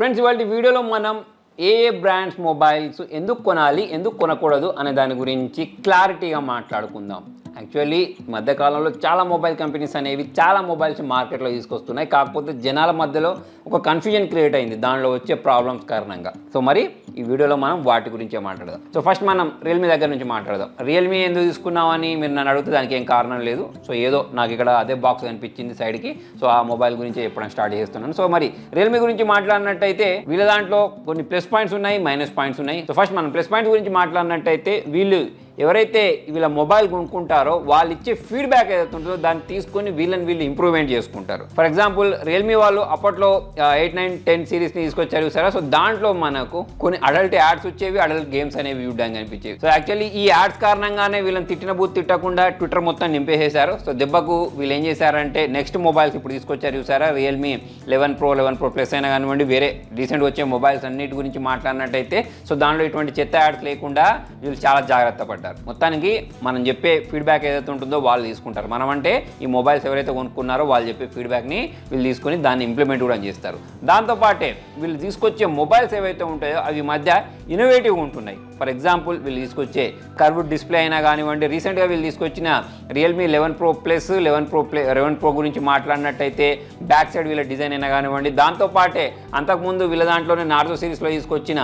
Friends ఇవాళ వీడియోలో మనం ఏ బ్రాండ్స్ మొబైల్స్ ఎందుకు కొనాలి ఎందుకు కొనకూడదు అనే దాని గురించి క్లారిటీగా మాట్లాడుకుందాం. యాక్చువల్లీ మధ్యకాలంలో చాలా మొబైల్ కంపెనీస్ అనేవి చాలా మొబైల్స్ మార్కెట్లో తీసుకొస్తున్నాయి. కాకపోతే జనాల మధ్యలో ఒక కన్ఫ్యూజన్ క్రియేట్ అయింది దానిలో వచ్చే ప్రాబ్లమ్స్ కారణంగా. సో మరి ఈ వీడియోలో మనం వాటి గురించే మాట్లాడదాం. సో ఫస్ట్ మనం రియల్మీ దగ్గర నుంచి మాట్లాడదాం. రియల్మీ ఎందుకు తీసుకున్నామని మీరు నన్ను అడిగితే దానికి ఏం కారణం లేదు. సో ఏదో నాకు ఇక్కడ అదే బాక్స్ కనిపించింది సైడ్కి, సో ఆ మొబైల్ గురించి చెప్పడం స్టార్ట్ చేస్తున్నాను. సో మరి రియల్మీ గురించి మాట్లాడినట్టయితే వీళ్ళ దాంట్లో కొన్ని ప్లస్ పాయింట్స్ ఉన్నాయి, మైనస్ పాయింట్స్ ఉన్నాయి. సో ఫస్ట్ మనం ప్లస్ పాయింట్స్ గురించి మాట్లాడినట్టయితే వీళ్ళు ఎవరైతే వీళ్ళ మొబైల్ కొనుక్కుంటారో వాళ్ళు ఇచ్చే ఫీడ్బ్యాక్ ఏదైతే ఉంటుందో దాన్ని తీసుకొని వీళ్ళు ఇంప్రూవ్మెంట్ చేసుకుంటారు. ఫర్ ఎగ్జాంపుల్ రియల్మీ వాళ్ళు అప్పట్లో 8, 9, 10 సిరీస్ని తీసుకొచ్చారు సరే. సో దాంట్లో మనకు కొన్ని అడల్ట్ యాడ్స్ వచ్చేవి, అడల్ట్ గేమ్స్ అనేవి చూడడానికి అనిపించేవి. సో యాక్చువల్లీ ఈ యాడ్స్ కారణంగానే వీళ్ళని తిట్టిన బూత్ తిట్టకుండా ట్విట్టర్ మొత్తం నింపేసేశారు. సో దెబ్బకు వీళ్ళు ఏం చేశారంటే నెక్స్ట్ మొబైల్స్ ఇప్పుడు తీసుకొచ్చారు చూసారా, రియల్మీ 11 Pro, 11 Pro Plus అయినా కానివ్వండి, వేరే రీసెంట్ వచ్చే మొబైల్స్ అన్నిటి గురించి మాట్లాడినట్టయితే సో దాంట్లో ఇటువంటి చెత్త యాడ్స్ లేకుండా వీళ్ళు చాలా జాగ్రత్త పడ్డారు. మొత్తానికి మనం చెప్పే ఫీడ్బ్యాక్ ఏదైతే ఉంటుందో వాళ్ళు తీసుకుంటారు. మనం అంటే ఈ మొబైల్స్ ఎవరైతే కొనుక్కున్నారో వాళ్ళు చెప్పే ఫీడ్బ్యాక్ని వీళ్ళు తీసుకొని దాన్ని ఇంప్లిమెంట్ కూడా చేస్తారు. దాంతోపాటే వీళ్ళు తీసుకొచ్చే మొబైల్స్ ఏవైతే ఉంటాయో అవి మధ్య ఇన్నోవేటివ్గా ఉంటున్నాయి. ఫర్ ఎగ్జాంపుల్ వీళ్ళు తీసుకొచ్చే కర్వ్డ్ డిస్ప్లే అయినా కానివ్వండి, రీసెంట్గా వీళ్ళు తీసుకొచ్చిన రియల్మీ 11 Pro Plus, 11 Pro గురించి మాట్లాడినట్టయితే బ్యాక్ సైడ్ వీళ్ళ డిజైన్ అయినా కానివ్వండి. దాంతోపాటే అంతకుముందు వీళ్ళ దాంట్లోనే నార్జో సిరీస్లో తీసుకొచ్చిన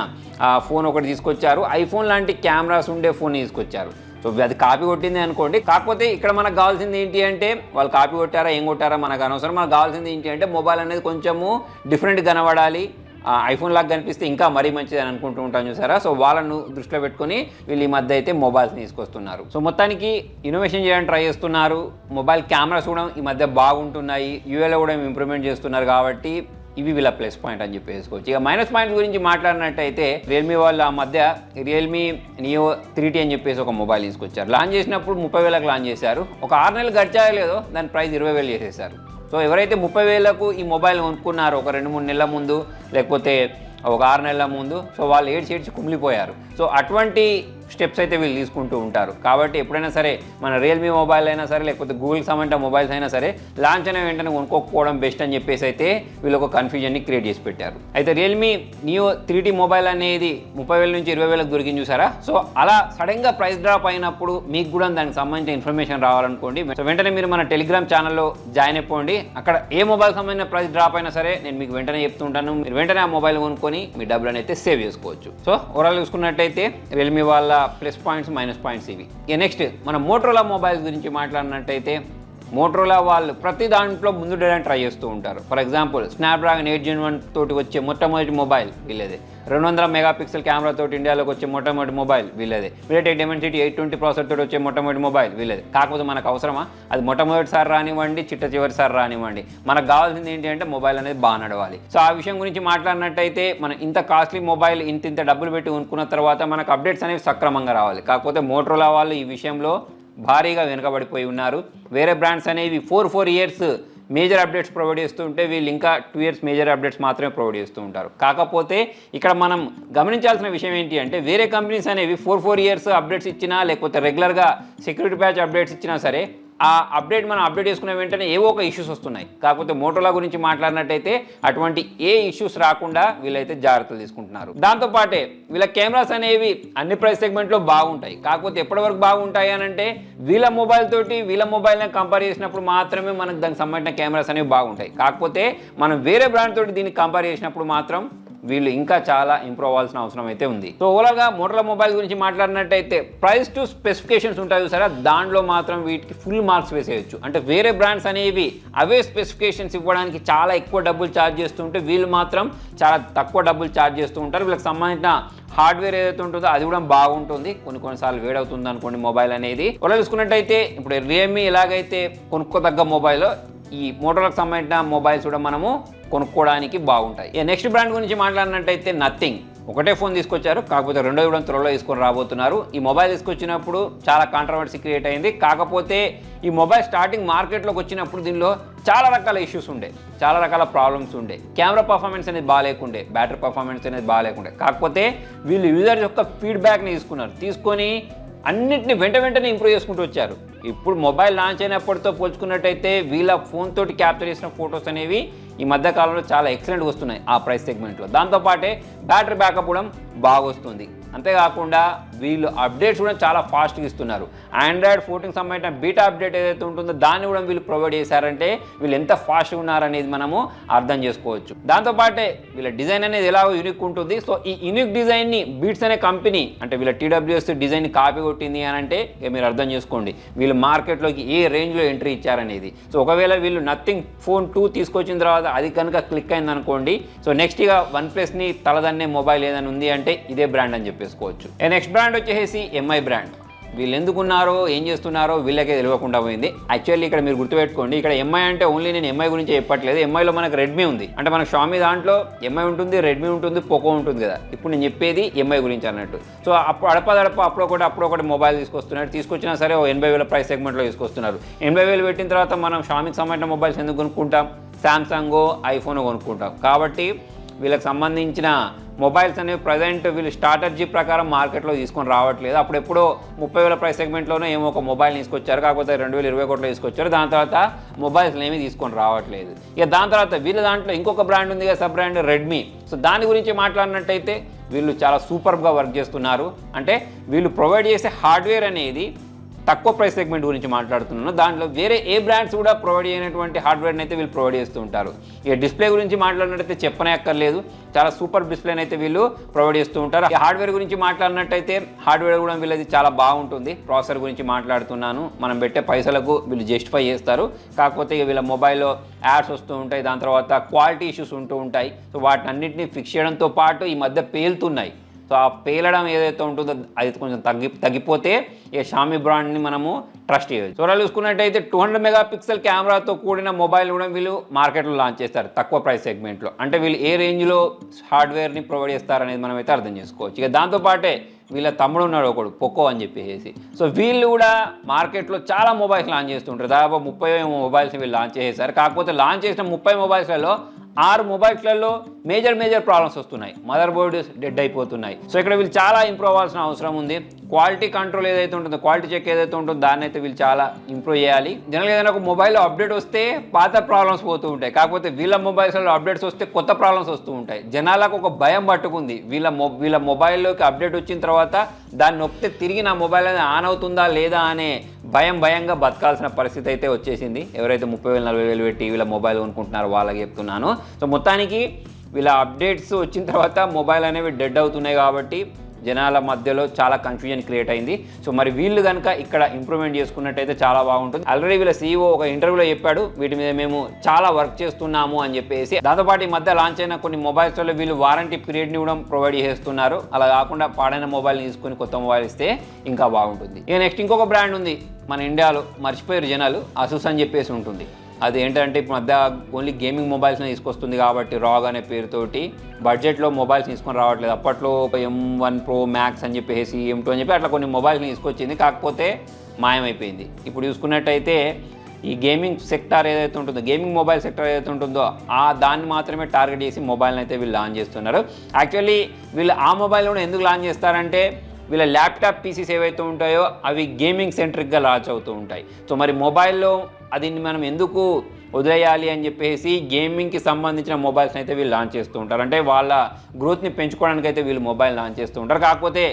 ఫోన్ ఒకటి తీసుకొచ్చారు, ఐఫోన్ లాంటి కెమెరాస్ ఉండే ఫోన్ తీసుకొచ్చారు. సో అది కాపీ కొట్టింది అనుకోండి. కాకపోతే ఇక్కడ మనకు కావాల్సింది ఏంటి అంటే వాళ్ళు కాపీ కొట్టారా ఏం కొట్టారా మనకు అనవసరం. మనకు కావాల్సింది ఏంటి అంటే మొబైల్ అనేది కొంచెము డిఫరెంట్ కనబడాలి, ఐఫోన్ లాగా కనిపిస్తే ఇంకా మరీ మంచిది అని అనుకుంటూ ఉంటాను చూసారా. సో వాళ్ళను దృష్టిలో పెట్టుకొని వీళ్ళు ఈ మధ్య అయితే మొబైల్స్ తీసుకొస్తున్నారు. సో మొత్తానికి ఇన్నోవేషన్ చేయడానికి ట్రై చేస్తున్నారు. మొబైల్ కెమెరాస్ కూడా ఈ మధ్య బాగుంటున్నాయి, యూఏలో కూడా ఇంప్రూవ్మెంట్ చేస్తున్నారు. కాబట్టి ఇవి వీళ్ళ ప్లస్ పాయింట్ అని చెప్పేసుకోవచ్చు. ఇక మైనస్ పాయింట్ గురించి మాట్లాడినట్టయితే రియల్మీ వాళ్ళు ఆ మధ్య రియల్మీ నియో 3T అని చెప్పేసి ఒక మొబైల్ తీసుకొచ్చారు. లాంచ్ చేసినప్పుడు 30,000కి లాంచ్ చేశారు. ఒక 6 నెలలు గడిచాయో లేదో దాని ప్రైస్ 20,000 చేసేసారు. సో ఎవరైతే 30,000కు ఈ మొబైల్ కొనుక్కున్నారో ఒక 2-3 నెలల ముందు లేకపోతే ఒక 6 నెలల ముందు, సో వాళ్ళు ఏడ్చి కుమిలిపోయారు. సో అటువంటి స్టెప్స్ అయితే వీళ్ళు తీసుకుంటూ ఉంటారు. కాబట్టి ఎప్పుడైనా సరే మన రియల్మీ మొబైల్ అయినా సరే లేకపోతే గూగుల్కి సంబంధించిన మొబైల్స్ అయినా సరే లాంచ్ అయిన వెంటనే కొనుక్కోకపోవడం బెస్ట్ అని చెప్పేసి అయితే వీళ్ళు ఒక కన్ఫ్యూజన్ని క్రియేట్ చేసి పెట్టారు. అయితే రియల్మీ నియో 3T మొబైల్ అనేది 30,000 నుంచి 20,000కి దొరికింది చూసారా. సో అలా సడన్గా ప్రైస్ డ్రాప్ అయినప్పుడు మీకు కూడా దానికి సంబంధించిన ఇన్ఫర్మేషన్ రావాలనుకోండి, సో వెంటనే మీరు మన టెలిగ్రామ్ ఛానల్లో జాయిన్ అయిపోండి. అక్కడ ఏ మొబైల్ సంబంధించిన ప్రైస్ డ్రాప్ అయినా సరే నేను మీకు వెంటనే చెప్తుంటాను. మీరు వెంటనే ఆ మొబైల్ కొనుక్కొని మీ డబ్బులను అయితే సేవ్ చేసుకోవచ్చు. సో ఓవరాల్ చూసుకున్నట్టయితే రియల్మీ వాళ్ళ ప్లస్ పాయింట్స్ మైనస్ పాయింట్స్ ఇవి. ఇక నెక్స్ట్ మనం మోటరోలా మొబైల్స్ గురించి మాట్లాడినట్టయితే మోటరోలా వాళ్ళు ప్రతి దాంట్లో ముందుండడానికి ట్రై చేస్తూ ఉంటారు. ఫర్ ఎగ్జాంపుల్ స్నాప్డ్రాగన్ 8 Gen 1 తోటి వచ్చే మొట్టమొదటి మొబైల్ వీళ్ళదే. 200 మెగాపిక్సెల్ కెమెరా తోటి ఇండియాలోకి వచ్చే మొట్టమొదటి మొబైల్ వీళ్ళదే. MediaTek Dimensity 820 ప్రాసెసర్ తోటి వచ్చే మొట్టమొదటి మొబైల్ వీళ్ళదే. కాకపోతే మనకు అవసరమా? అది మొట్టమొదటిసారి రానివ్వండి, చివరిసారి రానివ్వండి, మనకు కావాల్సింది ఏంటి అంటే మొబైల్ అనేది బాగా నడవాలి. సో ఆ విషయం గురించి మాట్లాడినట్టయితే మనం ఇంత కాస్ట్లీ మొబైల్ ఇంత డబ్బులు పెట్టి కొనుక్కున్న తర్వాత మనకు అప్డేట్స్ అనేవి సక్రమంగా రావాలి. కాకపోతే మోటరోలా వాళ్ళు ఈ విషయంలో భారీగా వెనుకబడిపోయి ఉన్నారు. వేరే బ్రాండ్స్ అనేవి 4 years మేజర్ అప్డేట్స్ ప్రొవైడ్ చేస్తూ ఉంటే వీళ్ళు ఇంకా 2 years మేజర్ అప్డేట్స్ మాత్రమే ప్రొవైడ్ చేస్తూ ఉంటారు. కాకపోతే ఇక్కడ మనం గమనించాల్సిన విషయం ఏంటి అంటే వేరే కంపెనీస్ అనేవి 4 years అప్డేట్స్ ఇచ్చినా లేకపోతే రెగ్యులర్గా సెక్యూరిటీ ప్యాచ్ అప్డేట్స్ ఇచ్చినా సరే ఆ అప్డేట్ మనం అప్డేట్ చేసుకునే వెంటనే ఏవో ఒక ఇష్యూస్ వస్తున్నాయి. కాకపోతే మోటరోలా గురించి మాట్లాడినట్టయితే అటువంటి ఏ ఇష్యూస్ రాకుండా వీళ్ళైతే జాగ్రత్తలు తీసుకుంటున్నారు. దాంతోపాటే వీళ్ళ కెమెరాస్ అనేవి అన్ని ప్రైస్ సెగ్మెంట్లో బాగుంటాయి. కాకపోతే ఎప్పటివరకు బాగుంటాయి అని అంటే వీళ్ళ మొబైల్ తోటి వీళ్ళ మొబైల్ని కంపేర్ చేసినప్పుడు మాత్రమే మనకు దానికి సంబంధించిన కెమెరాస్ అనేవి బాగుంటాయి. కాకపోతే మనం వేరే బ్రాండ్ తోటి దీన్ని కంపేర్ చేసినప్పుడు మాత్రం వీళ్ళు ఇంకా చాలా ఇంప్రూవ్ అవ్వాల్సిన అవసరం అయితే ఉంది. సో ఓవరాల్గా మోటరోలా మొబైల్ గురించి మాట్లాడినట్టయితే ప్రైస్ టు స్పెసిఫికేషన్స్ ఉంటాయి చూసారా, దాంట్లో మాత్రం వీటికి ఫుల్ మార్క్స్ వేసేయచ్చు. అంటే వేరే బ్రాండ్స్ అనేవి అవే స్పెసిఫికేషన్స్ ఇవ్వడానికి చాలా ఎక్కువ డబ్బులు ఛార్జ్ చేస్తుంటే వీళ్ళు మాత్రం చాలా తక్కువ డబ్బులు ఛార్జ్ చేస్తూ ఉంటారు. వీళ్ళకి సంబంధించిన హార్డ్వేర్ ఏదైతే ఉంటుందో అది కూడా బాగుంటుంది. కొన్నిసార్లు వేడవుతుంది అనుకోండి మొబైల్ అనేది. ఓవరాల్ చూసుకున్నట్టయితే ఇప్పుడు రియల్మీ ఎలాగైతే కొనుక్కోదగ్గ మొబైల్, ఈ మోటరోలాకి సంబంధించిన మొబైల్స్ కూడా మనము కొనుక్కోవడానికి బాగుంటాయి. నెక్స్ట్ బ్రాండ్ గురించి మాట్లాడినట్టయితే నథింగ్. ఒకటే ఫోన్ తీసుకొచ్చారు, కాకపోతే రెండోది కూడా త్వరలో తీసుకొని రాబోతున్నారు. ఈ మొబైల్ తీసుకొచ్చినప్పుడు చాలా కాంట్రవర్సీ క్రియేట్ అయింది. కాకపోతే ఈ మొబైల్ స్టార్టింగ్ మార్కెట్లోకి వచ్చినప్పుడు దీనిలో చాలా రకాల ఇష్యూస్ ఉండే, చాలా రకాల ప్రాబ్లమ్స్ ఉండే. కెమెరా పర్ఫార్మెన్స్ అనేది బాగాలేకుండే, బ్యాటరీ పర్ఫార్మెన్స్ అనేది బాగాలేకుండే. కాకపోతే వీళ్ళు యూజర్ యొక్క ఫీడ్బ్యాక్ని తీసుకున్నారు, తీసుకొని అన్నింటినీ వెంటనే ఇంప్రూవ్ చేసుకుంటూ వచ్చారు. ఇప్పుడు మొబైల్ లాంచ్ అయినప్పటితో పోల్చుకున్నట్టయితే వీళ్ళ ఫోన్ తోటి క్యాప్చర్ చేసిన ఫొటోస్ అనేవి ఈ మధ్య కాలంలో చాలా ఎక్సలెంట్గా వస్తున్నాయి ఆ ప్రైస్ సెగ్మెంట్లో. దాంతోపాటే బ్యాటరీ బ్యాకప్ కూడా బాగా వస్తుంది. అంతేకాకుండా వీళ్ళు అప్డేట్స్ కూడా చాలా ఫాస్ట్గా ఇస్తున్నారు. ఆండ్రాయిడ్ 14 సంబంధించిన బీటా అప్డేట్ ఏదైతే ఉంటుందో దాన్ని కూడా వీళ్ళు ప్రొవైడ్ చేశారంటే వీళ్ళు ఎంత ఫాస్ట్గా ఉన్నారనేది మనము అర్థం చేసుకోవచ్చు. దాంతోపాటే వీళ్ళ డిజైన్ అనేది ఎలాగో యూనిక్ ఉంటుంది. సో ఈ యూనిక్ డిజైన్ని బీట్స్ అనే కంపెనీ అంటే వీళ్ళ TWS డిజైన్ని కాపీ కొట్టింది అని అంటే మీరు అర్థం చేసుకోండి వీళ్ళు మార్కెట్లోకి ఏ రేంజ్లో ఎంట్రీ ఇచ్చారనేది. సో ఒకవేళ వీళ్ళు నథింగ్ ఫోన్ 2 తీసుకొచ్చిన తర్వాత అది కనుక క్లిక్ అయింది అనుకోండి, సో నెక్స్ట్ ఇక OnePlusని తలదన్నే మొబైల్ ఏదైనా ఉంది అంటే ఇదే బ్రాండ్ అని చెప్పేసుకోవచ్చు. నెక్స్ట్ బ్రాండ్ వచ్చేసి MI బ్రాండ్. వీళ్ళు ఎందుకున్నారో ఏం చేస్తున్నారో వీళ్ళకే తెలియకుండా పోయింది. యాక్చువల్లీ ఇక్కడ మీరు గుర్తుపెట్టుకోండి, ఇక్కడ MI అంటే ఓన్లీ నేను MI గురించి చెప్పట్లేదు. MIలో మనకు రెడ్మీ ఉంది, అంటే మనకు షామీ దాంట్లో MI ఉంటుంది, రెడ్మీ ఉంటుంది, పోకో ఉంటుంది కదా. ఇప్పుడు నేను చెప్పేది MI గురించి అన్నట్టు. సో అప్పుడు అప్పుడొకటి మొబైల్ తీసుకొచ్చినా సరే 80,000 ప్రైస్ సెగ్మెంట్లో తీసుకొస్తున్నారు. 80,000 పెట్టిన తర్వాత మనం షామీకి సంబంధించిన మొబైల్స్ ఎందుకు కొనుక్కుంటాం? శాంసంగో ఐఫోన్ కొనుక్కుంటాం. కాబట్టి వీళ్ళకి సంబంధించిన మొబైల్స్ అనేవి ప్రజెంట్ వీళ్ళు స్ట్రాటజీ ప్రకారం మార్కెట్లో తీసుకొని రావట్లేదు. అప్పుడెప్పుడో 30,000 ప్రైస్ సెగ్మెంట్లోనే ఏమో ఒక మొబైల్ తీసుకొచ్చారు, కాకపోతే 2021లో తీసుకొచ్చారు. దాని తర్వాత మొబైల్స్ ఏమీ తీసుకొని రావట్లేదు. ఇక దాని తర్వాత వీళ్ళ దాంట్లో ఇంకొక బ్రాండ్ ఉంది కదా, సబ్ బ్రాండ్ రెడ్మీ. సో దాని గురించి మాట్లాడినట్టయితే వీళ్ళు చాలా సూపర్గా వర్క్ చేస్తున్నారు. అంటే వీళ్ళు ప్రొవైడ్ చేసే హార్డ్వేర్ అనేది తక్కువ ప్రైస్ సెగ్మెంట్ గురించి మాట్లాడుతున్నాను. దాంట్లో వేరే ఏ బ్రాండ్స్ కూడా ప్రొవైడ్ చేయనటువంటి హార్డ్వేర్ని అయితే వీళ్ళు ప్రొవైడ్ చేస్తూ ఉంటారు. ఇక డిస్ప్లే గురించి మాట్లాడినట్టయితే చెప్పనే అక్కర్లేదు, చాలా సూపర్ డిస్ప్లేని అయితే వీళ్ళు ప్రొవైడ్ చేస్తూ ఉంటారు. ఈ హార్డ్వేర్ గురించి మాట్లాడినట్టయితే హార్డ్వేర్ కూడా వీళ్ళది చాలా బాగుంటుంది. ప్రాసెసర్ గురించి మాట్లాడుతున్నాను, మనం పెట్టే పైసలకు వీళ్ళు జస్టిఫై చేస్తారు. కాకపోతే ఇక వీళ్ళ మొబైల్లో యాడ్స్ వస్తూ ఉంటాయి, దాని తర్వాత క్వాలిటీ ఇష్యూస్ ఉంటూ ఉంటాయి. సో వాటిని అన్నింటినీ ఫిక్స్ చేయడంతో పాటు ఈ మధ్య పేలుతున్నాయి. సో ఆ పేలడం ఏదైతే ఉంటుందో అది కొంచెం తగ్గిపోతే ఇక షామీ బ్రాండ్ని మనము ట్రస్ట్ చేయవచ్చు. సో అలా చూసుకున్నట్టయితే 200 మెగాపిక్సెల్ కెమెరాతో కూడిన మొబైల్ కూడా వీళ్ళు మార్కెట్లో లాంచ్ చేస్తారు తక్కువ ప్రైస్ సెగ్మెంట్లో. అంటే వీళ్ళు ఏ రేంజ్లో హార్డ్వేర్ని ప్రొవైడ్ చేస్తారనేది మనం అయితే అర్థం చేసుకోవచ్చు. ఇక దాంతోపాటే వీళ్ళ తమ్ముడు ఉన్నాడు ఒకడు, పోకో అని చెప్పేసి. సో వీళ్ళు కూడా మార్కెట్లో చాలా మొబైల్స్ లాంచ్ చేస్తుంటారు. దాదాపు 30 మొబైల్స్ వీళ్ళు లాంచ్ చేశారు. కాకపోతే లాంచ్ చేసిన 30 మొబైల్స్లలో 6 మొబైల్స్లలో మేజర్ ప్రాబ్లమ్స్ వస్తున్నాయి. మదర్ బోర్డ్ డెడ్ అయిపోతున్నాయి. సో ఇక్కడ వీళ్ళు చాలా ఇంప్రూవ్ అవ్వాల్సిన అవసరం ఉంది. క్వాలిటీ కంట్రోల్ ఏదైతే ఉంటుందో, క్వాలిటీ చెక్ ఏదైతే ఉంటుందో దాన్ని అయితే వీళ్ళు చాలా ఇంప్రూవ్ చేయాలి. జనరల్గా ఏదైనా ఒక మొబైల్లో అప్డేట్ వస్తే పాత ప్రాబ్లమ్స్ పోతూ ఉంటాయి. కాకపోతే వీళ్ళ మొబైల్స్లో అప్డేట్స్ వస్తే కొత్త ప్రాబ్లమ్స్ వస్తూ ఉంటాయి. జనాలకు ఒక భయం పట్టుకుంది, వీళ్ళ మొబైల్లోకి అప్డేట్ వచ్చిన తర్వాత దాన్ని నొక్కితే తిరిగి నా మొబైల్ అనేది ఆన్ అవుతుందా లేదా అనే భయంగా బతకాల్సిన పరిస్థితి అయితే వచ్చేసింది. ఎవరైతే 30,000 40,000 పెట్టి వీళ్ళ మొబైల్ కొనుక్కుంటున్నారో వాళ్ళకి చెప్తున్నాను. సో మొత్తానికి వీళ్ళ అప్డేట్స్ వచ్చిన తర్వాత మొబైల్ అనేవి డెడ్ అవుతున్నాయి కాబట్టి జనాల మధ్యలో చాలా కన్ఫ్యూజన్ క్రియేట్ అయింది. సో మరి వీళ్ళు కనుక ఇక్కడ ఇంప్రూవ్మెంట్ చేసుకున్నట్టయితే చాలా బాగుంటుంది. ఆల్రెడీ వీళ్ళ CEO ఒక ఇంటర్వ్యూలో చెప్పాడు, వీటి మీద మేము చాలా వర్క్ చేస్తున్నాము అని చెప్పేసి. దాంతోపాటు ఈ మధ్య లాంచ్ అయిన కొన్ని మొబైల్స్లో వీళ్ళు వారంటీ పీరియడ్ని కూడా ప్రొవైడ్ చేస్తున్నారు. అలా కాకుండా పాడైన మొబైల్ తీసుకొని కొత్త మొబైల్ ఇస్తే ఇంకా బాగుంటుంది. ఇక నెక్స్ట్ ఇంకొక బ్రాండ్ ఉంది మన ఇండియాలో, మర్చిపోయారు జనాలు, అసూస్ అని చెప్పేసి ఉంటుంది. అది ఏంటంటే ఇప్పుడు మధ్య ఓన్లీ గేమింగ్ మొబైల్స్ని తీసుకొస్తుంది కాబట్టి రాగ్ అనే పేరుతోటి బడ్జెట్లో మొబైల్స్ తీసుకొని రావట్లేదు. అప్పట్లో M1 Pro Max అని చెప్పేసి M2 అని చెప్పి అట్లా కొన్ని మొబైల్స్ని తీసుకొచ్చింది, కాకపోతే మాయమైపోయింది. ఇప్పుడు చూసుకున్నట్టయితే ఈ గేమింగ్ సెక్టార్ ఏదైతే ఉంటుందో, గేమింగ్ మొబైల్ సెక్టార్ ఏదైతే ఉంటుందో దాన్ని మాత్రమే టార్గెట్ చేసి మొబైల్ని అయితే వీళ్ళు లాంచ్ చేస్తున్నారు. యాక్చువల్లీ వీళ్ళు ఆ మొబైల్ కూడా ఎందుకు లాంచ్ చేస్తారంటే వీళ్ళ ల్యాప్టాప్ పీసీస్ ఏవైతే ఉంటాయో అవి గేమింగ్ సెంట్రిక్గా లాంచ్ అవుతూ ఉంటాయి. సో మరి మొబైల్లో అది మనం ఎందుకు వదిలేయాలి అని చెప్పేసి గేమింగ్కి సంబంధించిన మొబైల్స్ అయితే వీళ్ళు లాంచ్ చేస్తూ ఉంటారు. అంటే వాళ్ళ గ్రోత్ని పెంచుకోవడానికి అయితే వీళ్ళు మొబైల్ లాంచ్ చేస్తూ ఉంటారు. కాకపోతే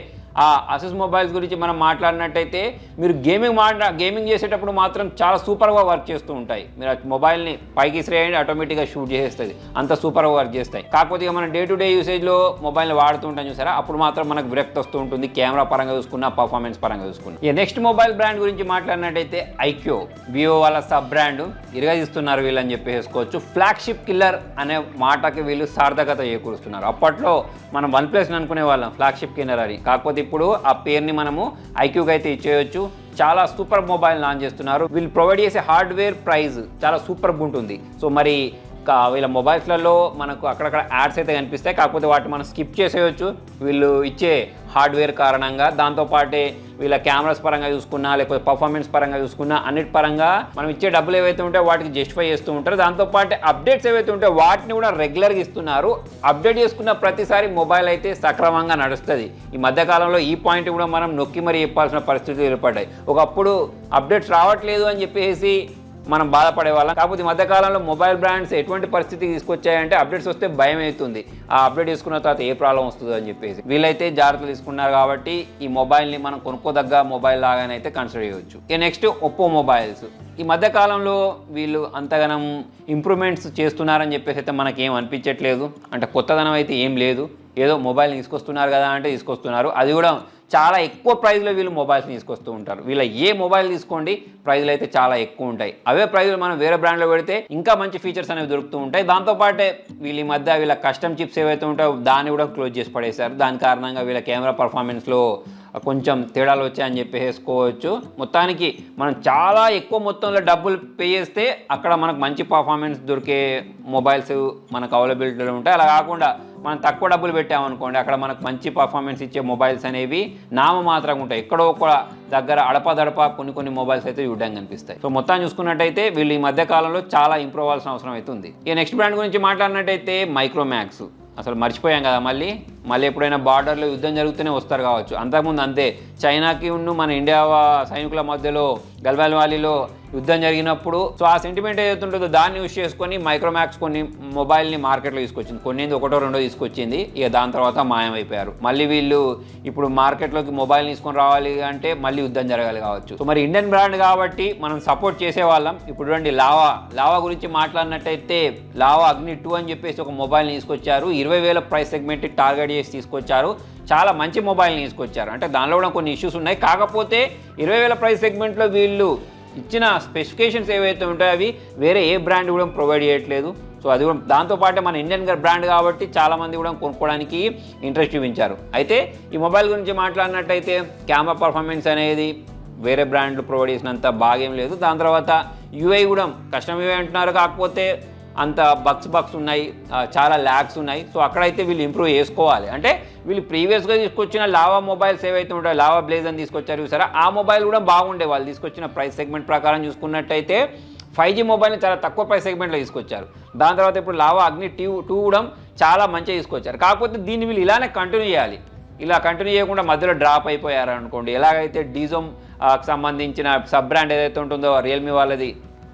ఆ అసూస్ మొబైల్స్ గురించి మనం మాట్లాడినట్టయితే మీరు గేమింగ్ చేసేటప్పుడు మాత్రం చాలా సూపర్గా వర్క్ చేస్తూ ఉంటాయి. మీరు ఆ మొబైల్ని పైకి ఇసిరేయండి ఆటోమేటిక్గా షూట్ చేసేస్తుంది, అంత సూపర్గా వర్క్ చేస్తాయి. కాకపోతే ఇక మనం డే టు డే యూసేజ్లో మొబైల్ని వాడుతూ ఉంటాం చూసారా, అప్పుడు మాత్రం మనకు విరక్తి వస్తూ ఉంటుంది, కెమెరా పరంగా చూసుకున్నా పర్ఫార్మెన్స్ పరంగా చూసుకున్నా. ఇక నెక్స్ట్ మొబైల్ బ్రాండ్ గురించి మాట్లాడినట్టయితే ఐక్యూ, వివో వాళ్ళ సబ్ బ్రాండ్ ఇరగదీస్తున్నారు వీళ్ళని చెప్పేసుకోవచ్చు. ఫ్లాగ్షిప్ కిల్లర్ అనే మాటకి వీళ్ళు సార్థకత చేకూరుస్తున్నారు. అప్పట్లో మనం OnePlus అనుకునే వాళ్ళం ఫ్లాగ్షిప్ కిల్లర్ అని, కాకపోతే ఇప్పుడు ఆ పేరుని మనము ఐక్యూకి అయితే ఇచ్చేయచ్చు. చాలా సూపర్ మొబైల్ లాంచ్ చేస్తున్నారు. వీళ్ళు ప్రొవైడ్ చేసే హార్డ్వేర్ ప్రైస్ చాలా సూపర్గా ఉంటుంది. సో మరి వీళ్ళ మొబైల్స్లలో మనకు అక్కడక్కడ యాడ్స్ అయితే కనిపిస్తాయి, కాకపోతే వాటిని మనం స్కిప్ చేసేయచ్చు వీళ్ళు ఇచ్చే హార్డ్వేర్ కారణంగా. దాంతోపాటే వీళ్ళ కెమెరాస్ పరంగా చూసుకున్నా లేకపోతే పర్ఫార్మెన్స్ పరంగా చూసుకున్నా అన్నిటి పరంగా మనం ఇచ్చే డబ్బులు ఏవైతే ఉంటాయో వాటికి జస్టిఫై చేస్తూ ఉంటారు. దాంతోపాటు అప్డేట్స్ ఏవైతే ఉంటాయో వాటిని కూడా రెగ్యులర్గా ఇస్తున్నారు. అప్డేట్ చేసుకున్న ప్రతిసారి మొబైల్ అయితే సక్రమంగా నడుస్తుంది. ఈ మధ్యకాలంలో ఈ పాయింట్ కూడా మనం నొక్కి మరీ చెప్పాల్సిన పరిస్థితులు ఏర్పడ్డాయి. ఒకప్పుడు అప్డేట్స్ రావట్లేదు అని చెప్పేసి మనం బాధపడే వాళ్ళం, కాకపోతే ఈ మధ్యకాలంలో మొబైల్ బ్రాండ్స్ ఎటువంటి పరిస్థితికి తీసుకొచ్చాయంటే అప్డేట్స్ వస్తే భయం అవుతుంది, ఆ అప్డేట్ తీసుకున్న తర్వాత ఏ ప్రాబ్లం వస్తుందో అని చెప్పేసి. వీళ్ళైతే జాగ్రత్తలు తీసుకున్నారు కాబట్టి ఈ మొబైల్ని మనం కొనుక్కోదగ్గ మొబైల్ లాగానైతే కన్సిడర్ చేయవచ్చు. ఇక నెక్స్ట్ ఒప్పో మొబైల్స్. ఈ మధ్యకాలంలో వీళ్ళు అంతగానం ఇంప్రూవ్మెంట్స్ చేస్తున్నారని చెప్పేసి అయితే మనకేం అనిపించట్లేదు. అంటే కొత్తదనం అయితే ఏం లేదు, ఏదో మొబైల్ని తీసుకొస్తున్నారు కదా అంటే తీసుకొస్తున్నారు. అది కూడా చాలా ఎక్కువ ప్రైస్లో వీళ్ళు మొబైల్స్ని తీసుకొస్తూ ఉంటారు. వీళ్ళ ఏ మొబైల్ తీసుకోండి ప్రైజ్లు అయితే చాలా ఎక్కువ ఉంటాయి. అవే ప్రైజ్లు మనం వేరే బ్రాండ్లో పెడితే ఇంకా మంచి ఫీచర్స్ అనేవి దొరుకుతూ ఉంటాయి. దాంతోపాటే వీళ్ళ మధ్య వీళ్ళ కస్టమ్ చిప్స్ ఏవైతే ఉంటాయో దాన్ని కూడా క్లోజ్ చేసి పడేశారు. దాని కారణంగా వీళ్ళ కెమెరా పర్ఫార్మెన్స్లో కొంచెం తేడాలు వచ్చాయని చెప్పేసుకోవచ్చు. మొత్తానికి మనం చాలా ఎక్కువ మొత్తంలో డబ్బులు పే చేస్తే అక్కడ మనకు మంచి పర్ఫార్మెన్స్ దొరికే మొబైల్స్ మనకు అవైలబిలిటీలో ఉంటాయి. అలా కాకుండా మనం తక్కువ డబ్బులు పెట్టామనుకోండి అక్కడ మనకు మంచి పర్ఫార్మెన్స్ ఇచ్చే మొబైల్స్ అనేవి నామమాత్రంగా ఉంటాయి. ఎక్కడో ఒక దగ్గర అడపదడప కొన్ని మొబైల్స్ అయితే చూడడానికి కనిపిస్తాయి. సో మొత్తాన్ని చూసుకున్నట్టయితే వీళ్ళు ఈ మధ్య కాలంలో చాలా ఇంప్రూవ్ అవ్వాల్సిన అవసరం అయితే ఉంది. ఇక నెక్స్ట్ బ్రాండ్ గురించి మాట్లాడినట్టయితే మైక్రోమాక్స్. అసలు మర్చిపోయాం కదా, మళ్ళీ ఎప్పుడైనా బార్డర్లో యుద్ధం జరుగుతూనే వస్తారు కావచ్చు. అంతకుముందు అంతే, చైనాకి మన ఇండియా సైనికుల మధ్యలో గల్వాన్ వ్యాలీలో యుద్ధం జరిగినప్పుడు సో ఆ సెంటిమెంట్ ఏదైతే ఉంటుందో దాన్ని యూజ్ చేసుకొని మైక్రోమాక్స్ కొన్ని మొబైల్ని మార్కెట్లో తీసుకొచ్చింది. కొన్ని ఒకటో రెండో తీసుకొచ్చింది, ఇక దాని తర్వాత మాయమైపోయారు. మళ్ళీ వీళ్ళు ఇప్పుడు మార్కెట్లోకి మొబైల్ తీసుకొని రావాలి అంటే మళ్ళీ యుద్ధం జరగాలి కావచ్చు. సో మరి ఇండియన్ బ్రాండ్ కాబట్టి మనం సపోర్ట్ చేసేవాళ్ళం. ఇప్పుడు చూడండి లావా గురించి మాట్లాడినట్టయితే లావా అగ్ని 2 అని చెప్పేసి ఒక మొబైల్ని తీసుకొచ్చారు. 20,000 ప్రైస్ సెగ్మెంట్ టార్గెట్ చేసి తీసుకొచ్చారు. చాలా మంచి మొబైల్ని తీసుకొచ్చారు. అంటే దానిలో కూడా కొన్ని ఇష్యూస్ ఉన్నాయి, కాకపోతే 20,000 ప్రైస్ సెగ్మెంట్లో వీళ్ళు ఇచ్చిన స్పెసిఫికేషన్స్ ఏవైతే ఉంటాయో అవి వేరే ఏ బ్రాండ్ కూడా ప్రొవైడ్ చేయట్లేదు. సో అది కూడా దాంతోపాటు మన ఇండియన్ బ్రాండ్ కాబట్టి చాలామంది కూడా కొనుక్కోవడానికి ఇంట్రెస్ట్ చూపించారు. అయితే ఈ మొబైల్ గురించి మాట్లాడినట్టయితే కెమెరా పర్ఫార్మెన్స్ అనేది వేరే బ్రాండ్లు ప్రొవైడ్ చేసినంత బాగేం లేదు. దాని తర్వాత యూఐ కూడా కస్టమ్ యూఐ అంటున్నారు, కాకపోతే అంత బగ్స్ ఉన్నాయి, చాలా ల్యాగ్స్ ఉన్నాయి. సో అక్కడైతే వీళ్ళు ఇంప్రూవ్ చేసుకోవాలి. అంటే వీళ్ళు ప్రీవియస్గా తీసుకొచ్చిన లావా మొబైల్స్ ఏవైతే ఉంటాయో లావా బ్లేజ్ అని తీసుకొచ్చారు చూసారా, ఆ మొబైల్ కూడా బాగుండే. వాళ్ళు తీసుకొచ్చిన ప్రైస్ సెగ్మెంట్ ప్రకారం చూసుకున్నట్టయితే 5G మొబైల్ని చాలా తక్కువ ప్రైస్ సెగ్మెంట్లో తీసుకొచ్చారు. దాని తర్వాత ఇప్పుడు లావా అగ్ని 2 కూడా చాలా మంచిగా తీసుకొచ్చారు. కాకపోతే దీన్ని వీళ్ళు ఇలానే కంటిన్యూ చేయాలి. ఇలా కంటిన్యూ చేయకుండా మధ్యలో డ్రాప్ అయిపోయారు అనుకోండి, ఎలాగైతే డీజోమ్ సంబంధించిన సబ్ బ్రాండ్ ఏదైతే ఉంటుందో రియల్మీ వాళ్ళది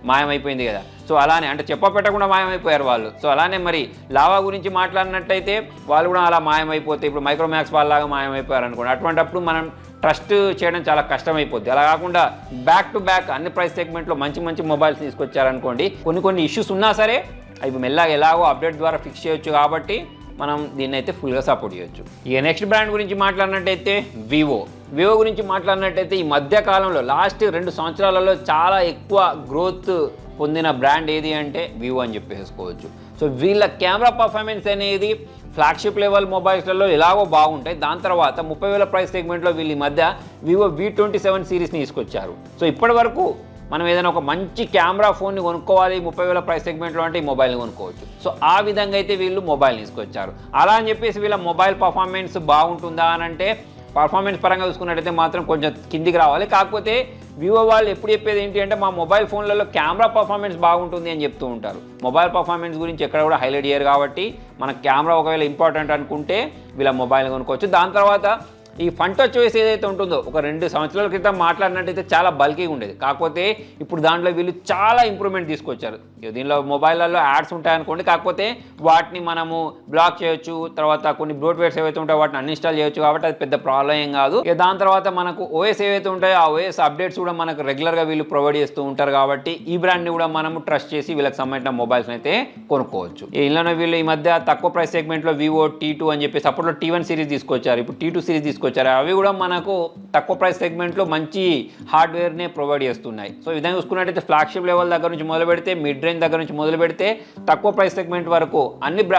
మాయమైపోయింది కదా, సో అలానే అంటే చెప్పపెట్టకుండా మాయమైపోయారు వాళ్ళు. సో అలానే మరి లావా గురించి మాట్లాడినట్టయితే వాళ్ళు కూడా అలా మాయమైపోతే ఇప్పుడు మైక్రోమాక్స్ వాళ్ళలాగా మాయమైపోయారు అనుకోండి, అటువంటిప్పుడు మనం ట్రస్ట్ చేయడం చాలా కష్టమైపోద్ది. అలా కాకుండా బ్యాక్ టు బ్యాక్ అన్ని ప్రైస్ సెగ్మెంట్లో మంచి మొబైల్స్ తీసుకొచ్చారనుకోండి, కొన్ని ఇష్యూస్ ఉన్నా సరే అవి మెల్లగా ఎలాగో అప్డేట్ ద్వారా ఫిక్స్ చేయొచ్చు కాబట్టి మనం దీన్ని అయితే ఫుల్గా సపోర్ట్ చేయొచ్చు. ఇక నెక్స్ట్ బ్రాండ్ గురించి మాట్లాడినట్టయితే వివో గురించి మాట్లాడినట్టయితే ఈ మధ్య కాలంలో లాస్ట్ 2 సంవత్సరాలలో చాలా ఎక్కువ గ్రోత్ పొందిన బ్రాండ్ ఏది అంటే వివో అని చెప్పేసుకోవచ్చు. సో వీళ్ళ కెమెరా పర్ఫార్మెన్స్ అనేది ఫ్లాగ్షిప్ లెవెల్ మొబైల్స్లలో ఎలాగో బాగుంటాయి. దాని తర్వాత 30,000 ప్రైస్ సెగ్మెంట్లో వీళ్ళు ఈ మధ్య వివో V27 సిరీస్ని తీసుకొచ్చారు. సో ఇప్పటి వరకు మనం ఏదైనా ఒక మంచి కెమెరా ఫోన్ని కొనుక్కోవాలి 30,000 ప్రైస్ సెగ్మెంట్లో అంటే ఈ మొబైల్ని కొనుక్కోవచ్చు. సో ఆ విధంగా అయితే వీళ్ళు మొబైల్ తీసుకొచ్చారు. అలా అని చెప్పేసి వీళ్ళ మొబైల్ పర్ఫార్మెన్స్ బాగుంటుందా అని అంటే పర్ఫార్మెన్స్ పరంగా చూసుకున్నట్టయితే మాత్రం కొంచెం కిందికి రావాలి. కాకపోతే వివో వాళ్ళు ఎప్పుడు చెప్పేది ఏంటి అంటే మా మొబైల్ ఫోన్లలో కెమెరా పర్ఫార్మెన్స్ బాగుంటుంది అని చెప్తూ ఉంటారు. మొబైల్ పర్ఫార్మెన్స్ గురించి ఎక్కడ కూడా హైలైట్ చేయరు కాబట్టి మన కెమెరా ఒకవేళ ఇంపార్టెంట్ అనుకుంటే వీళ్ళ మొబైల్ కొనుక్కోవచ్చు. దాని తర్వాత ఈ ఫ్రంట్ టచ్ ఓఎస్ ఏదైతే ఉంటుందో ఒక 2 సంవత్సరాల క్రితం మాట్లాడినట్టయితే చాలా బల్కీగా ఉండేది, కాకపోతే ఇప్పుడు దాంట్లో వీళ్ళు చాలా ఇంప్రూవ్మెంట్ తీసుకొచ్చారు. దీనిలో మొబైల్లో యాడ్స్ ఉంటాయనుకోండి, కాకపోతే వాటిని మనము బ్లాక్ చేయొచ్చు, తర్వాత కొన్ని బ్లోట్వేర్స్ ఏవైతే ఉంటాయో వాటిని అన్ఇన్స్టాల్ చేయొచ్చు కాబట్టి అది పెద్ద ప్రాబ్లం ఏం కాదు. దాని తర్వాత మనకు ఓఎస్ ఏవైతే ఉంటాయో ఆ ఓఎస్ అప్డేట్స్ కూడా మనకు రెగ్యులర్గా వీళ్ళు ప్రొవైడ్ చేస్తూ ఉంటారు కాబట్టి ఈ బ్రాండ్ని కూడా మనము ట్రస్ట్ చేసి వీళ్ళకి సంబంధించిన మొబైల్స్ అయితే కొనుక్కోవచ్చు. ఇందులోనే వీళ్ళు ఈ మధ్య తక్కువ ప్రైస్ సెగ్మెంట్లో వివో T2 అని చెప్పేసి అప్పట్లో T1 సిరీస్ తీసుకొచ్చారు, ఇప్పుడు T2 సిరీస్ తీసుకొచ్చారు. అవి కూడా మనకు తక్కువ ప్రైస్ సెగ్మెంట్లో మంచి హార్డ్వేర్నే ప్రొవైడ్ చేస్తున్నాయి. సో ఈ విధంగా చూసుకున్నట్టయితే ఫ్లాగ్షిప్ లెవెల్ దగ్గర నుంచి మొదలు పెడితే మిడ్ రేంజ్ దగ్గర నుంచి మొదలు పెడితే తక్కువ ప్రైస్ సెగ్మెంట్ వరకు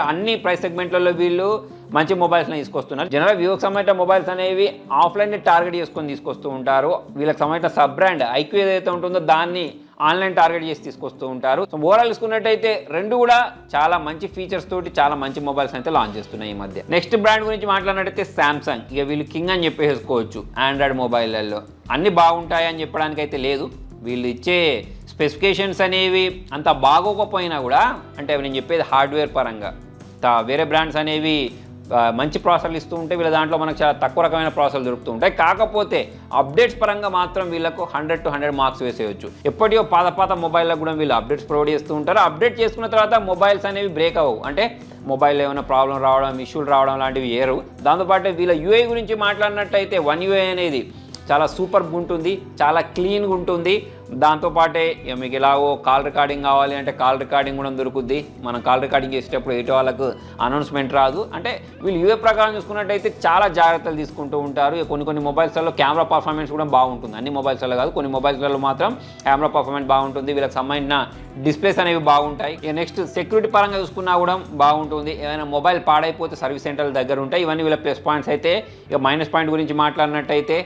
అన్ని ప్రైస్ సెగ్మెంట్లలో వీళ్ళు మంచి మొబైల్స్ని తీసుకొస్తున్నారు. జనరల్గా వివోకి సంబంధించిన మొబైల్స్ అనేవి ఆఫ్లైన్ని టార్గెట్ చేసుకొని తీసుకొస్తూ ఉంటారు. వీళ్ళకి సంబంధించిన సబ్ బ్రాండ్ ఐక్యూ ఏదైతే ఉంటుందో దాన్ని ఆన్లైన్ టార్గెట్ చేసి తీసుకొస్తూ ఉంటారు. సో ఓవరాల్ తీసుకున్నట్టయితే రెండు కూడా చాలా మంచి ఫీచర్స్ తోటి చాలా మంచి మొబైల్స్ అయితే లాంచ్ చేస్తున్నాయి ఈ మధ్య. నెక్స్ట్ బ్రాండ్ గురించి మాట్లాడినట్టయితే సామ్సంగ్. ఇక వీళ్ళు కింగ్ అని చెప్పేసుకోవచ్చు ఆండ్రాయిడ్ మొబైల్లలో. అన్ని బాగుంటాయి అని చెప్పడానికి అయితే లేదు, వీళ్ళు ఇచ్చే స్పెసిఫికేషన్స్ అనేవి అంత బాగోకపోయినా కూడా, అంటే నేను చెప్పేది హార్డ్వేర్ పరంగా వేరే బ్రాండ్స్ అనేవి మంచి ప్రాసెసర్లు ఇస్తూ ఉంటే వీళ్ళ దాంట్లో మనకు చాలా తక్కువ రకమైన ప్రాసెసర్లు దొరుకుతూ ఉంటాయి. కాకపోతే అప్డేట్స్ పరంగా మాత్రం వీళ్ళకు 100 to 100 మార్క్స్ వేసేయచ్చు. ఎప్పటికో పాత మొబైల్లో కూడా వీళ్ళు అప్డేట్స్ ప్రొవైడ్ చేస్తూ ఉంటారు. అప్డేట్ చేసుకున్న తర్వాత మొబైల్స్ అనేవి బ్రేక్ అవ్వవు, అంటే మొబైల్లో ఏమైనా ప్రాబ్లం రావడం, ఇష్యూలు రావడం లాంటివి ఏరు. దాంతోపాటు వీళ్ళ యూఐ గురించి మాట్లాడినట్టయితే వన్ యూఐ అనేది చాలా సూపర్గా ఉంటుంది, చాలా క్లీన్గా ఉంటుంది. దాంతోపాటే మీకు ఎలాగో కాల్ రికార్డింగ్ కావాలి అంటే కాల్ రికార్డింగ్ కూడా దొరుకుద్ది. మనం కాల్ రికార్డింగ్ చేసేటప్పుడు ఎటు వాళ్ళకు అనౌన్స్మెంట్ రాదు. అంటే వీళ్ళు యూఏ ప్రకారం చూసుకున్నట్టయితే చాలా జాగ్రత్తలు తీసుకుంటూ ఉంటారు. కొన్ని మొబైల్స్లలో కెమెరా పర్ఫార్మెన్స్ కూడా బాగుంటుంది, అన్ని మొబైల్స్లో కాదు, కొన్ని మొబైల్స్లలో మాత్రం కెమెరా పర్ఫార్మెన్స్ బాగుంటుంది. వీళ్ళకి సంబంధించిన డిస్ప్లేస్ అనేవి బాగుంటాయి. నెక్స్ట్ సెక్యూరిటీ పరంగా చూసుకున్నా కూడా బాగుంటుంది. ఏదైనా మొబైల్ పాడైపోతే సర్వీస్ సెంటర్ల దగ్గర ఉంటాయి. ఇవన్నీ వీళ్ళ ప్లస్ పాయింట్స్ అయితే. ఇక మైనస్ పాయింట్ గురించి మాట్లాడినట్టయితే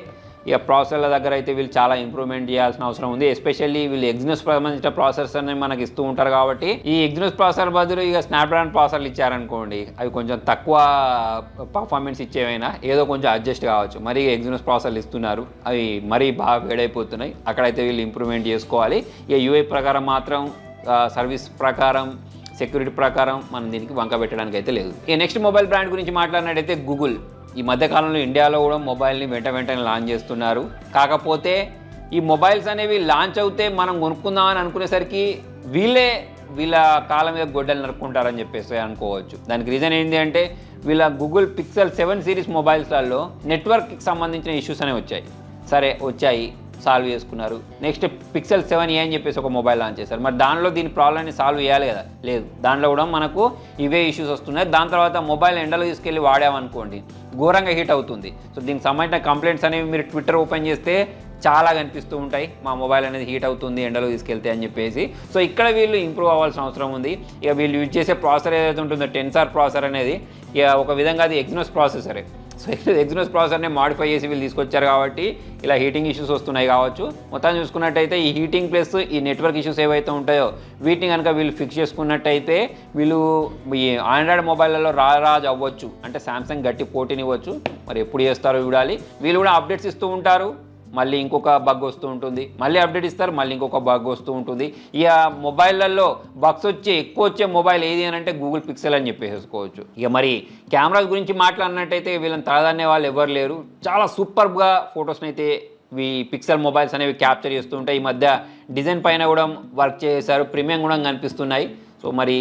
ఇక ప్రాసెసర్ల దగ్గర అయితే వీళ్ళు చాలా ఇంప్రూవ్మెంట్ చేయాల్సిన అవసరం ఉంది. ఎస్పెషల్లీ వీళ్ళు ఎగ్జినోస్ సంబంధించిన ప్రాసెసర్స్ అనేవి మనకి ఇస్తూ ఉంటారు కాబట్టి ఈ ఎగ్జినోస్ ప్రాసెసర్ బదులు ఇక స్నాప్డ్రాగన్ ప్రాసెసర్లు ఇచ్చారనుకోండి, అవి కొంచెం తక్కువ పర్ఫార్మెన్స్ ఇచ్చేవైనా ఏదో కొంచెం అడ్జస్ట్ కావచ్చు. మరి ఎగ్జినోస్ ప్రాసెసర్లు ఇస్తున్నారు, అవి మరీ బాగా వేడైపోతున్నాయి. అక్కడైతే వీళ్ళు ఇంప్రూవ్మెంట్ చేసుకోవాలి. ఇక యూఐ ప్రకారం మాత్రం సర్వీస్ ప్రకారం సెక్యూరిటీ ప్రకారం మనం దీనికి వంక పెట్టడానికి అయితే లేదు. ఇక నెక్స్ట్ మొబైల్ బ్రాండ్ గురించి మాట్లాడినట్టయితే గూగుల్. ఈ మధ్యకాలంలో ఇండియాలో కూడా మొబైల్ని వెంటనే లాంచ్ చేస్తున్నారు. కాకపోతే ఈ మొబైల్స్ అనేవి లాంచ్ అవుతే మనం కొనుక్కుందామని అనుకునేసరికి వీళ్ళ కాళ్ళ మీద గొడ్డలు నరుక్కుంటారని చెప్పేసి అనుకోవచ్చు. దానికి రీజన్ ఏంటి అంటే వీళ్ళ గూగుల్ పిక్సెల్ 7 సిరీస్ మొబైల్స్లలో నెట్వర్క్కి సంబంధించిన ఇష్యూస్ అనేవి వచ్చాయి, సాల్వ్ చేసుకున్నారు. నెక్స్ట్ పిక్సెల్ 7a అని చెప్పేసి ఒక మొబైల్ లాంచ్ చేశారు. మరి దానిలో దీని ప్రాబ్లమ్ని సాల్వ్ చేయాలి కదా, లేదు, దాంట్లో కూడా మనకు ఇవే ఇష్యూస్ వస్తున్నాయి. దాని తర్వాత మొబైల్ ఎండలో తీసుకెళ్ళి వాడామనుకోండి ఘోరంగా హీట్ అవుతుంది. సో దీనికి సంబంధించిన కంప్లైంట్స్ అనేవి మీరు ట్విట్టర్ ఓపెన్ చేస్తే చాలా కనిపిస్తూ ఉంటాయి, మా మొబైల్ అనేది హీట్ అవుతుంది ఎండలో తీసుకెళ్తే అని చెప్పేసి. సో ఇక్కడ వీళ్ళు ఇంప్రూవ్ అవ్వాల్సిన అవసరం ఉంది. ఇక వీళ్ళు యూజ్ చేసే ప్రాసెసర్ ఏదైతే ఉంటుందో టెన్సార్ ప్రాసెసర్ అనేది ఇక ఒక విధంగా అది ఎగ్జినోస్ ప్రాసెసరే. సో ఎగ్జినోస్ ప్రాసెసర్ని మాడిఫై చేసి వీళ్ళు తీసుకొచ్చారు కాబట్టి ఇలా హీటింగ్ ఇష్యూస్ వస్తున్నాయి కావచ్చు. మొత్తం చూసుకున్నట్టయితే ఈ హీటింగ్ ప్లస్ ఈ నెట్వర్క్ ఇష్యూస్ ఏవైతే ఉంటాయో వీటిని కనుక వీళ్ళు ఫిక్స్ చేసుకున్నట్టయితే వీళ్ళు ఈ ఆండ్రాయిడ్ మొబైల్లలో రాజు అవ్వచ్చు, అంటే సామ్సంగ్ గట్టి పోటీని ఇవ్వచ్చు. మరి ఎప్పుడు చేస్తారో చూడాలి. వీళ్ళు కూడా అప్డేట్స్ ఇస్తూ ఉంటారు, మళ్ళీ ఇంకొక బగ్ వస్తూ ఉంటుంది, మళ్ళీ అప్డేట్ ఇస్తారు, మళ్ళీ ఇంకొక బగ్ వస్తూ ఉంటుంది. ఇక మొబైళ్ళల్లో బగ్స్ ఎక్కువ వచ్చే మొబైల్ ఏది అని అంటే గూగుల్ పిక్సెల్ అని చెప్పేసుకోవచ్చు. ఇక మరి కెమెరాస్ గురించి మాట్లాడినట్టయితే వీళ్ళని తలదన్నే వాళ్ళు ఎవరు లేరు. చాలా సూపర్గా ఫొటోస్ని అయితే ఈ పిక్సెల్ మొబైల్స్ అనేవి క్యాప్చర్ చేస్తూ ఉంటాయి. ఈ మధ్య డిజైన్ పైన కూడా వర్క్ చేశారు, ప్రీమియం కూడా కనిపిస్తున్నాయి. సో మరి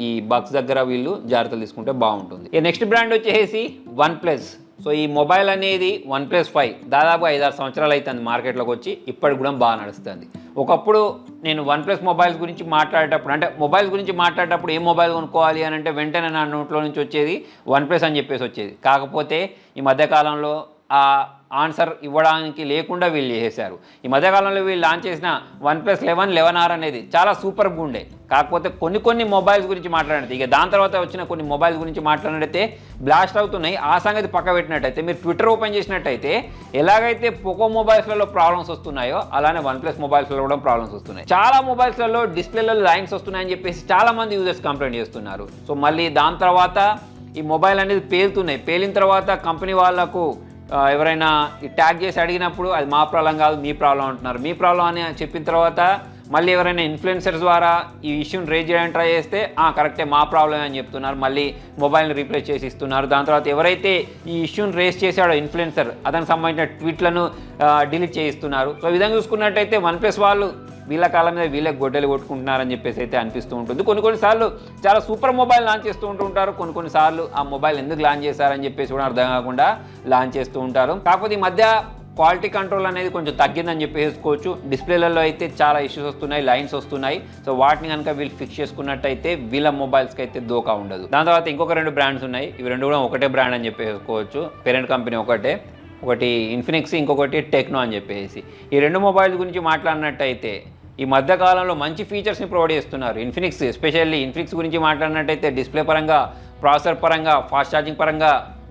ఈ బగ్స్ దగ్గర వీళ్ళు జాగ్రత్తలు తీసుకుంటే బాగుంటుంది. ఇక నెక్స్ట్ బ్రాండ్ వచ్చేసి OnePlus. సో ఈ మొబైల్ అనేది OnePlus 5 దాదాపు 5-6 సంవత్సరాలు అవుతుంది మార్కెట్లోకి వచ్చి, ఇప్పటికి కూడా బాగా నడుస్తుంది. ఒకప్పుడు నేను OnePlus మొబైల్స్ గురించి మాట్లాడేటప్పుడు ఏ మొబైల్ కొనుక్కోవాలి అని అంటే వెంటనే నా నోట్లో నుంచి వచ్చేది OnePlus అని చెప్పేసి వచ్చేది. కాకపోతే ఈ మధ్యకాలంలో ఆ ఆన్సర్ ఇవ్వడానికి లేకుండా వీళ్ళు చేసేశారు. ఈ మధ్యకాలంలో వీళ్ళు లాంచ్ చేసిన OnePlus 11R అనేది చాలా సూపర్గా ఉండే. కాకపోతే కొన్ని మొబైల్స్ గురించి మాట్లాడితే ఇక దాని తర్వాత వచ్చిన కొన్ని మొబైల్స్ గురించి మాట్లాడితే బ్లాస్ట్ అవుతున్నాయి. ఆ సంగతి పక్క పెట్టినట్టయితే మీరు ట్విట్టర్ ఓపెన్ చేసినట్టయితే ఎలాగైతే పోకో మొబైల్స్లలో ప్రాబ్లమ్స్ వస్తున్నాయో అలానే OnePlus మొబైల్స్లో కూడా ప్రాబ్లమ్స్ వస్తున్నాయి. చాలా మొబైల్స్లలో డిస్ప్లేలలో లైన్స్ వస్తున్నాయని చెప్పేసి చాలామంది యూజర్స్ కంప్లైంట్ చేస్తున్నారు. సో మళ్ళీ దాని తర్వాత ఈ మొబైల్ అనేది పేలిన తర్వాత కంపెనీ వాళ్ళకు ఎవరైనా ఈ ట్యాగ్ చేసి అడిగినప్పుడు అది మా ప్రాబ్లం కాదు మీ ప్రాబ్లం అంటున్నారు. మీ ప్రాబ్లం అని చెప్పిన తర్వాత మళ్ళీ ఎవరైనా ఇన్ఫ్లుయెన్సర్స్ ద్వారా ఈ ఇష్యూని రేజ్ చేయడానికి ట్రై చేస్తే కరెక్టే మా ప్రాబ్లమ్ అని చెప్తున్నారు, మళ్ళీ మొబైల్ని రీప్లేస్ చేసి ఇస్తున్నారు. దాని తర్వాత ఎవరైతే ఈ ఇష్యూని రేజ్ చేశాడో ఇన్ఫ్లుయెన్సర్ అతనికి సంబంధించిన ట్వీట్లను డిలీట్ చేయిస్తున్నారు. సో ఈ విధంగా చూసుకున్నట్టయితే OnePlus వాళ్ళు వీళ్ళ కాలం మీద వీళ్ళే గొడ్డలు కొట్టుకుంటున్నారని చెప్పేసి అయితే అనిపిస్తూ ఉంటుంది. కొన్నిసార్లు చాలా సూపర్ మొబైల్ లాంచ్ చేస్తూ ఉంటుంటారు, కొన్నిసార్లు ఆ మొబైల్ ఎందుకు లాంచ్ చేశారని చెప్పేసి కూడా అర్థం కాకుండా లాంచ్ చేస్తూ ఉంటారు. కాకపోతే ఈ మధ్య క్వాలిటీ కంట్రోల్ అనేది కొంచెం తగ్గిందని చెప్పేసుకోవచ్చు. డిస్ప్లేలలో అయితే చాలా ఇష్యూస్ వస్తున్నాయి, లైన్స్ వస్తున్నాయి. సో వాటిని కనుక వీళ్ళు ఫిక్స్ చేసుకున్నట్టయితే వీళ్ళ మొబైల్స్కి అయితే దోకా ఉండదు. దాని తర్వాత ఇంకొక 2 బ్రాండ్స్ ఉన్నాయి. ఇవి 2 కూడా ఒకటే బ్రాండ్ అని చెప్పేసుకోవచ్చు. పేరెంట్ కంపెనీ ఒకటి ఇన్ఫినిక్స్, ఇంకొకటి టెక్నో అని చెప్పేసి. ఈ 2 మొబైల్స్ గురించి మాట్లాడినట్టయితే ఈ మధ్యకాలంలో మంచి ఫీచర్స్ని ప్రొవైడ్ చేస్తున్నారు. ఎస్పెషల్లీ ఇన్ఫినిక్స్ గురించి మాట్లాడినట్టయితే డిస్ప్లే పరంగా, ప్రాసెసర్ పరంగా, ఫాస్ట్ ఛార్జింగ్ పరంగా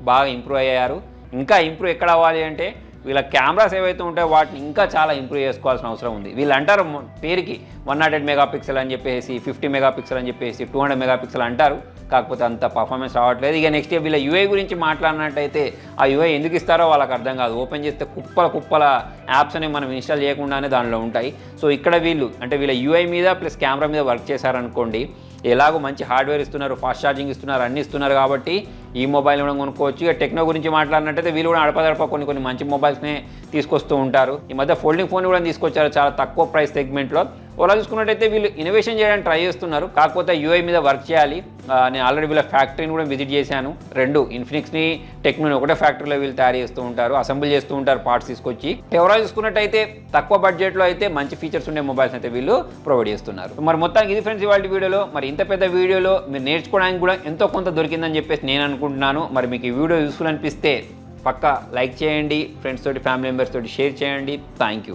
బాగా ఇంప్రూవ్ అయ్యారు. ఇంకా ఇంప్రూవ్ ఎక్కడ అవ్వాలి అంటే వీళ్ళ కెమెరాస్ ఏవైతే ఉంటాయో వాటిని ఇంకా చాలా ఇంప్రూవ్ చేసుకోవాల్సిన అవసరం ఉంది. వీళ్ళు అంటారు పేరుకి 108 మెగాపిక్సెల్ అని చెప్పేసి, 50 మెగాపిక్సెల్ అని చెప్పేసి, 200 మెగాపిక్సెల్ అంటారు, కాకపోతే అంత పర్ఫార్మెన్స్ రావట్లేదు. ఇక నెక్స్ట్ వీళ్ళ యూఐ గురించి మాట్లాడినట్టయితే ఆ యూఐ ఎందుకు ఇస్తారో వాళ్ళకి అర్థం కాదు. ఓపెన్ చేస్తే కుప్పల యాప్స్ అనేవి మనం ఇన్స్టాల్ చేయకుండానే దానిలో ఉంటాయి. సో ఇక్కడ వీళ్ళు అంటే వీళ్ళ యూఐ మీద ప్లస్ కెమెరా మీద వర్క్ చేశారనుకోండి, ఎలాగో మంచి హార్డ్వేర్ ఇస్తున్నారు, ఫాస్ట్ ఛార్జింగ్ ఇస్తున్నారు, అన్నీ ఇస్తున్నారు కాబట్టి ఈ మొబైల్ కూడా కొనుక్కోవచ్చు. ఇక టెక్నో గురించి మాట్లాడినట్టయితే వీళ్ళు కూడా అడపదడప కొన్ని మంచి మొబైల్స్నే తీసుకొస్తూ ఉంటారు. ఈ మధ్య ఫోల్డింగ్ ఫోన్ కూడా తీసుకొచ్చారు చాలా తక్కువ ప్రైస్ సెగ్మెంట్లో. ఓలా చూసుకున్నట్టయితే వీళ్ళు ఇన్నోవేషన్ చేయడానికి ట్రై చేస్తున్నారు, కాకపోతే యూఐ మీద వర్క్ చేయాలి. నేను ఆల్రెడీ వీళ్ళ ఫ్యాక్టరీని కూడా విజిట్ చేశాను. రెండు ఇన్ఫినిక్స్ని టెక్నోని ఒకటే ఫ్యాక్టరీలో వీళ్ళు తయారు చేస్తూ ఉంటారు, అసెంబుల్ చేస్తూ ఉంటారు పార్ట్స్ తీసుకొచ్చి. ఎవరో చూసుకున్నట్టయితే తక్కువ బడ్జెట్లో అయితే మంచి ఫీచర్స్ ఉండే మొబైల్స్ అయితే వీళ్ళు ప్రొవైడ్ చేస్తున్నారు. మరి మొత్తానికి ఇది ఫ్రెండ్స్ ఇవాళ వీడియోలో. మరి ఇంత పెద్ద వీడియోలో మీరు నేర్చుకోవడానికి కూడా ఎంతో కొంత దొరికిందని చెప్పేసి నేను అనుకుంటున్నాను. మరి మీకు ఈ వీడియో యూస్ఫుల్ అనిపిస్తే పక్కా లైక్ చేయండి, ఫ్రెండ్స్ తోటి ఫ్యామిలీ మెంబర్స్ తోటి షేర్ చేయండి. Thank you.